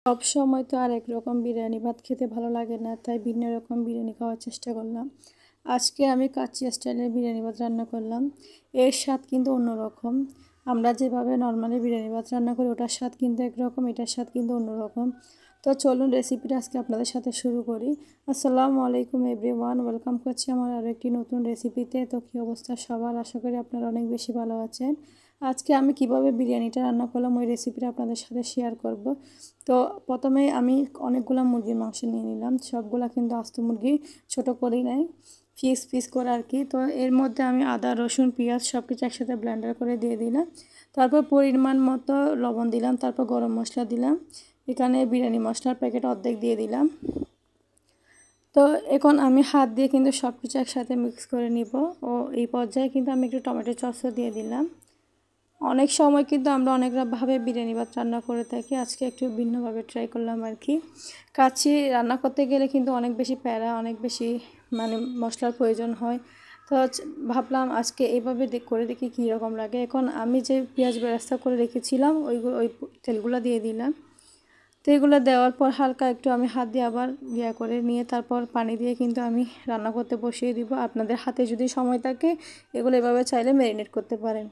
সব সময় তো আর একরকম বিরিয়ানি ভাত খেতে ভালো লাগে না, তাই ভিন্ন রকম বিরিয়ানি খাওয়ার চেষ্টা করলাম। আজকে আমি কাচ্চি স্টাইলের বিরিয়ানি ভাত রান্না করলাম। এর স্বাদ কিন্তু অন্যরকম। আমরা যেভাবে নর্মালি বিরিয়ানি ভাত রান্না করি ওটার স্বাদ কিন্তু একরকম, এটার স্বাদ কিন্তু অন্যরকম। তো চলুন রেসিপিটা আজকে আপনাদের সাথে শুরু করি। আসসালামু আলাইকুম এভরিওয়ান, ওয়েলকাম করছি আমার আরও একটি নতুন রেসিপিতে। তো কী অবস্থা সবার, আশা করি আপনারা অনেক বেশি ভালো আছেন। আজকে আমি কিভাবে বিরিয়ানিটা রান্না করলাম ওই রেসিপিটা আপনাদের সাথে শেয়ার করব। তো প্রথমে আমি অনেকগুলো মুরগির মাংস নিয়ে নিলাম, সবগুলা কিন্তু আস্ত মুরগি, ছোট করেই নাই, পিস পিস করে আর কি। তো এর মধ্যে আমি আদা রসুন পেঁয়াজ সব কিছু একসাথে ব্লেন্ডার করে দিয়ে দিলাম। তারপর পরিমাণ মতো লবণ দিলাম, তারপর গরম মশলা দিলাম, এখানে বিরিয়ানি মশলার প্যাকেট অর্ধেক দিয়ে দিলাম। তো এখন আমি হাত দিয়ে কিন্তু সব কিছু একসাথে মিক্স করে নিব। ও এই পর্যায়ে কিন্তু আমি একটু টমেটো সসও দিয়ে দিলাম। অনেক সময় কিন্তু আমরা অনেকভাবে বিরিয়ানি ভাত রান্না করে থাকি, আজকে একটু ভিন্নভাবে ট্রাই করলাম আর কি। কাচ্চি রান্না করতে গেলে কিন্তু অনেক বেশি প্যারা, অনেক বেশি মশলার প্রয়োজন হয়। তো ভাবলাম আজকে এইভাবে করে দেখি কীরকম লাগে। এখন আমি যে পেঁয়াজ বেরেস্তা করে রেখেছিলাম ওই তেলগুলো দিয়ে দিলাম। তো এগুলো দেওয়ার পর হালকা একটু আমি হাত দিয়ে আবার করে নিয়ে তারপর পানি দিয়ে কিন্তু আমি রান্না করতে বসিয়ে দিব। আপনাদের হাতে যদি সময় থাকে এগুলো এভাবে চাইলে ম্যারিনেট করতে পারেন।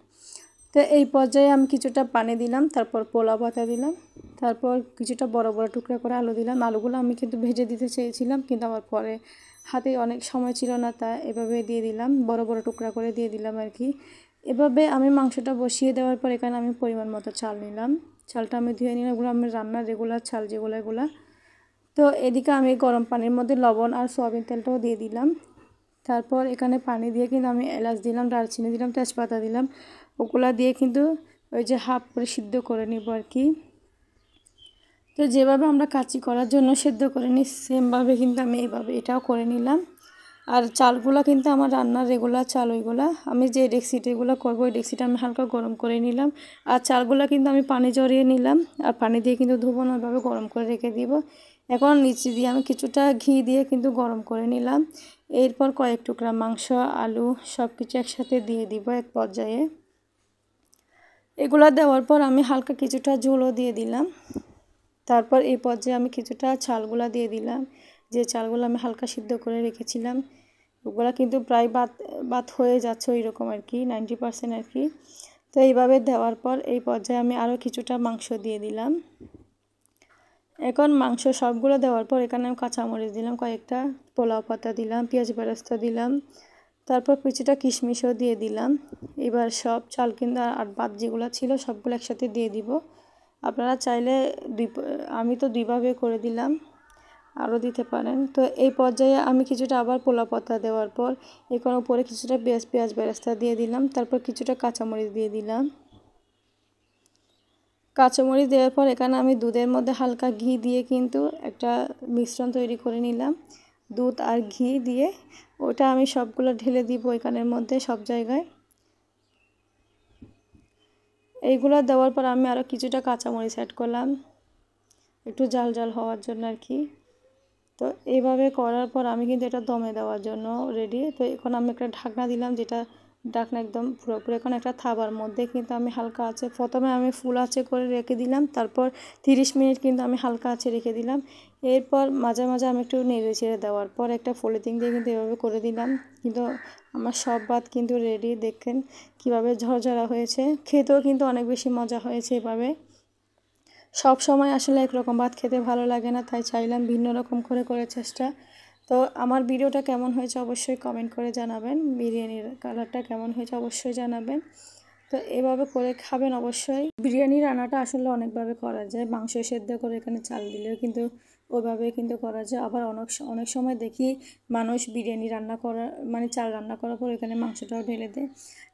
তো এই পর্যায়ে আমি কিছুটা পানি দিলাম, তারপর পোলাও পাতা দিলাম, তারপর কিছুটা বড় বড় টুকরা করে আলু দিলাম। আলুগুলো আমি কিন্তু ভেজে দিতে চেয়েছিলাম, কিন্তু আমার পরে হাতে অনেক সময় ছিল না, তা এভাবে দিয়ে দিলাম, বড় বড় টুকরা করে দিয়ে দিলাম আর কি। এভাবে আমি মাংসটা বসিয়ে দেওয়ার পর এখানে আমি পরিমাণ মতো চাল নিলাম, চালটা আমি ধুয়ে নিলাম, এগুলো আমি রান্নার রেগুলার চাল এগুলা। তো এদিকে আমি গরম পানির মধ্যে লবণ আর সয়াবিন তেলটাও দিয়ে দিলাম। তারপর এখানে পানি দিয়ে কিন্তু আমি এলাচ দিলাম, দারচিনি দিলাম, তেজপাতা দিলাম, ওগুলা দিয়ে কিন্তু ওই যে হাফ করে সিদ্ধ করে নিব আর কি। তো যেভাবে আমরা কাচ্চি করার জন্য সিদ্ধ করে নিই সেমভাবে কিন্তু আমি এটাও করে নিলাম। আর চালগুলো কিন্তু আমার রান্নার রেগুলার চাল, ওইগুলা আমি যে ডেক্সিটা এগুলো করবো ওই ডেক্সিটা আমি হালকা গরম করে নিলাম। আর চালগুলো কিন্তু আমি পানি জড়িয়ে নিলাম, আর পানি দিয়ে কিন্তু ধুবো না, ওইভাবে গরম করে রেখে দিব। এখন নিচে দিয়ে আমি কিছুটা ঘি দিয়ে কিন্তু গরম করে নিলাম। এরপর কয়েক টুকরা মাংস, আলু সব কিছু একসাথে দিয়ে দিব এক পর্যায়ে। এগুলো দেওয়ার পর আমি হালকা কিছুটা ঝোলও দিয়ে দিলাম। তারপর এই পর্যায়ে আমি কিছুটা চালগুলা দিয়ে দিলাম, যে চালগুলো আমি হালকা সিদ্ধ করে রেখেছিলাম। ওগুলো কিন্তু প্রায় বাত হয়ে যাচ্ছে ওই রকম আর কি, 90% আর কি। তো এইভাবে দেওয়ার পর এই পর্যায়ে আমি আরও কিছুটা মাংস দিয়ে দিলাম। এখন মাংস সবগুলো দেওয়ার পর এখানে আমি কাঁচামরিচ দিলাম কয়েকটা, পোলাও পাতা দিলাম, পেঁয়াজ বেরেস্তা দিলাম, তারপর কিছুটা কিশমিশও দিয়ে দিলাম। এবার সব চাল কিন্তু আর ভাত যেগুলো ছিল সবগুলো একসাথে দিয়ে দিব। আপনারা চাইলে আমি তো দুইভাবে করে দিলাম, আরও দিতে পারেন। তো এই পর্যায়ে আমি কিছুটা আবার পোলাও পাতা দেওয়ার পর এখন উপরে কিছুটা পেঁয়াজ বেরেস্তা দিয়ে দিলাম, তারপর কিছুটা কাঁচামরিচ দিয়ে দিলাম। কাঁচামরিচ দেওয়ার পর এখানে আমি দুধের মধ্যে হালকা ঘি দিয়ে কিন্তু একটা মিশ্রণ তৈরি করে নিলাম। দুধ আর ঘি দিয়ে ওটা আমি সবগুলো ঢেলে দিব এখানের মধ্যে সব জায়গায়। এইগুলো দেওয়ার পর আমি আরও কিছুটা কাঁচামরিচ অ্যাড করলাম, একটু জাল জাল হওয়ার জন্য আর কি। তো এইভাবে করার পর আমি কিন্তু এটা দমে দেওয়ার জন্য রেডি। তো এখন আমি একটা ঢাকনা দিলাম, যেটা ঢাকনা একদম পুরোপুরি এখন একটা থাবার মধ্যে কিন্তু আমি হালকা আছে, প্রথমে আমি ফুল আঁচে করে রেখে দিলাম, তারপর 30 মিনিট কিন্তু আমি হালকা আঁচে রেখে দিলাম। এরপর মাঝে মাঝে আমি একটু নেড়ে চেড়ে দেওয়ার পর একটা পলিথিন দিয়ে কিন্তু এভাবে করে দিলাম। কিন্তু আমার সব ভাত কিন্তু রেডি, দেখেন কীভাবে ঝরঝরা হয়েছে, খেতেও কিন্তু অনেক বেশি মজা হয়েছে। এভাবে সব সময় আসলে একরকম ভাত খেতে ভালো লাগে না, তাই চাইলাম ভিন্ন রকম করে চেষ্টা। তো আমার ভিডিওটা কেমন হয়েছে অবশ্যই কমেন্ট করে জানাবেন, বিরিয়ানির কালারটা কেমন হয়েছে অবশ্যই জানাবেন। তো এভাবে করে খাবেন অবশ্যই। বিরিয়ানি রান্নাটা আসলে অনেকভাবে করা যায়, মাংস সেদ্ধ করে এখানে চাল দিলেও কিন্তু ওইভাবে কিন্তু করা যায়। আবার অনেক সময় দেখি মানুষ বিরিয়ানি রান্না করা চাল রান্না করার পর এখানে মাংসটাও ঢেলে দেয়,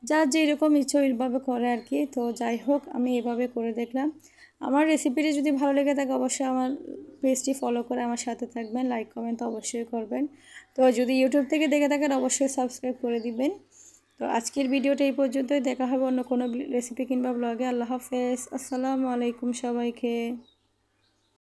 যার যেরকম ইচ্ছে ওইভাবে করে আর কি। তো যাই হোক, আমি এভাবে করে দেখলাম। আমার রেসিপিটি যদি ভালো লেগে থাকে অবশ্যই আমার পেজটি ফলো করে আমার সাথে থাকবেন, লাইক কমেন্ট তো অবশ্যই করবেন। তো যদি ইউটিউব থেকে দেখে থাকেন অবশ্যই সাবস্ক্রাইব করে দিবেন। তো আজকের ভিডিওটা এই পর্যন্তই, দেখা হবে অন্য কোনো রেসিপি কিংবা ব্লগে। আল্লাহ হাফেজ, আসসালামু আলাইকুম সবাইকে।